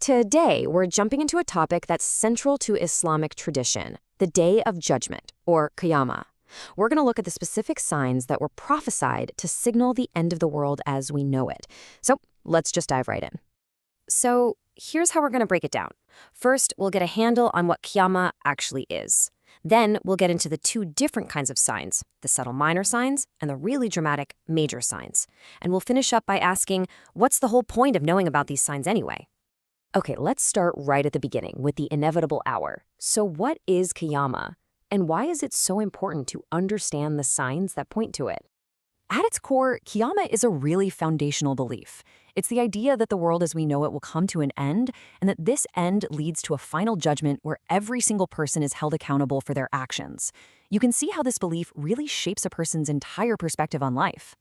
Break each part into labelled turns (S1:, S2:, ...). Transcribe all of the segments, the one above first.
S1: Today, we're jumping into a topic that's central to Islamic tradition, the Day of Judgment, or Qiyamah. We're going to look at the specific signs that were prophesied to signal the end of the world as we know it. So let's just dive right in. So here's how we're going to break it down. First, we'll get a handle on what Qiyamah actually is. Then we'll get into the two different kinds of signs, the subtle minor signs and the really dramatic major signs. And we'll finish up by asking, what's the whole point of knowing about these signs anyway? Okay, let's start right at the beginning with the inevitable hour. So what is Qiyamah? And why is it so important to understand the signs that point to it? At its core, Qiyamah is a really foundational belief. It's the idea that the world as we know it will come to an end, and that this end leads to a final judgment where every single person is held accountable for their actions. You can see how this belief really shapes a person's entire perspective on life.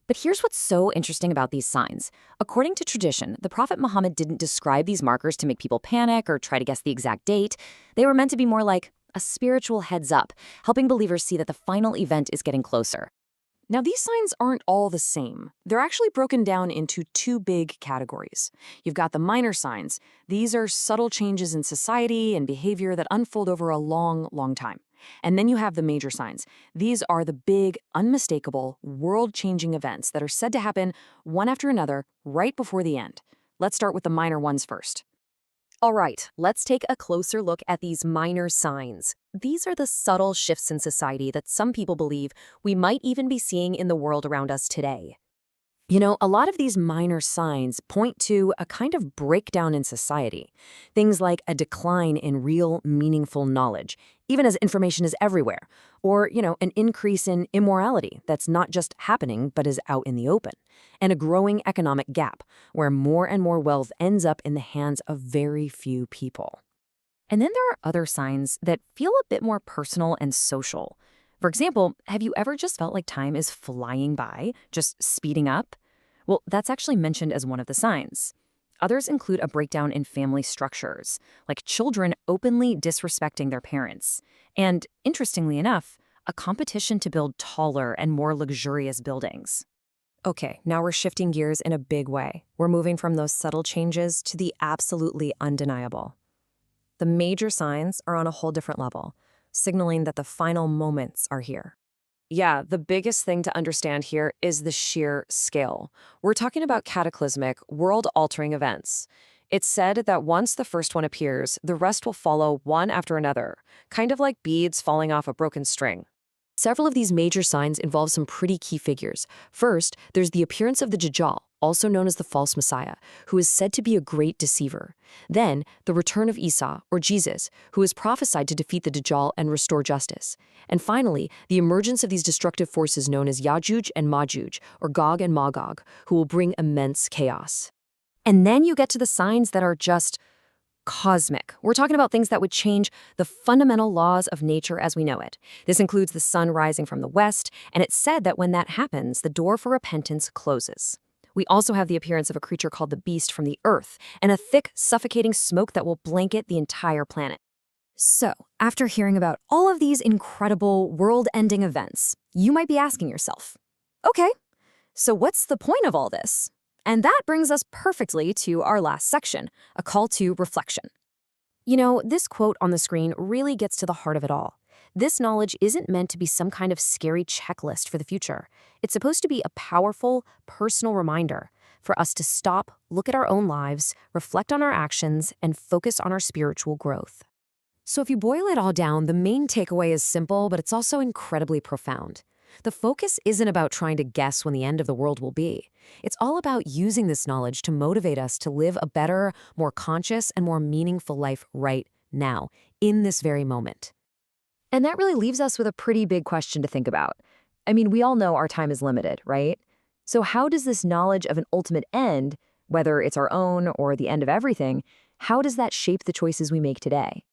S1: But here's what's so interesting about these signs. According to tradition, the Prophet Muhammad didn't describe these markers to make people panic or try to guess the exact date. They were meant to be more like a spiritual heads up, helping believers see that the final event is getting closer. Now, these signs aren't all the same. They're actually broken down into two big categories. You've got the minor signs. These are subtle changes in society and behavior that unfold over a long, long time. And then you have the major signs. These are the big, unmistakable, world-changing events that are said to happen one after another right before the end. Let's start with the minor ones first. All right, let's take a closer look at these minor signs. These are the subtle shifts in society that some people believe we might even be seeing in the world around us today. You know, a lot of these minor signs point to a kind of breakdown in society. Things like a decline in real, meaningful knowledge, even as information is everywhere. Or, an increase in immorality that's not just happening, but is out in the open. And a growing economic gap, where more and more wealth ends up in the hands of very few people. And then there are other signs that feel a bit more personal and social. For example, have you ever just felt like time is flying by, just speeding up? Well, that's actually mentioned as one of the signs. Others include a breakdown in family structures, like children openly disrespecting their parents. And, interestingly enough, a competition to build taller and more luxurious buildings. Okay, now we're shifting gears in a big way. We're moving from those subtle changes to the absolutely undeniable. The major signs are on a whole different level, signaling that the final moments are here. Yeah, the biggest thing to understand here is the sheer scale. We're talking about cataclysmic, world-altering events. It's said that once the first one appears, the rest will follow one after another, kind of like beads falling off a broken string. Several of these major signs involve some pretty key figures. First, there's the appearance of the Dajjal, also known as the false Messiah, who is said to be a great deceiver. Then, the return of Isa, or Jesus, who is prophesied to defeat the Dajjal and restore justice. And finally, the emergence of these destructive forces known as Yajuj and Majuj, or Gog and Magog, who will bring immense chaos. And then you get to the signs that are just cosmic. We're talking about things that would change the fundamental laws of nature as we know it. This includes the sun rising from the west, and it's said that when that happens, the door for repentance closes. We also have the appearance of a creature called the beast from the earth, and a thick, suffocating smoke that will blanket the entire planet. So, after hearing about all of these incredible world-ending events, you might be asking yourself, okay, so what's the point of all this? And that brings us perfectly to our last section, a call to reflection. You know, this quote on the screen really gets to the heart of it all. This knowledge isn't meant to be some kind of scary checklist for the future. It's supposed to be a powerful, personal reminder for us to stop, look at our own lives, reflect on our actions, and focus on our spiritual growth. So if you boil it all down, the main takeaway is simple, but it's also incredibly profound. The focus isn't about trying to guess when the end of the world will be. It's all about using this knowledge to motivate us to live a better, more conscious, and more meaningful life right now, in this very moment. And that really leaves us with a pretty big question to think about. I mean, we all know our time is limited, right? So how does this knowledge of an ultimate end, whether it's our own or the end of everything, how does that shape the choices we make today?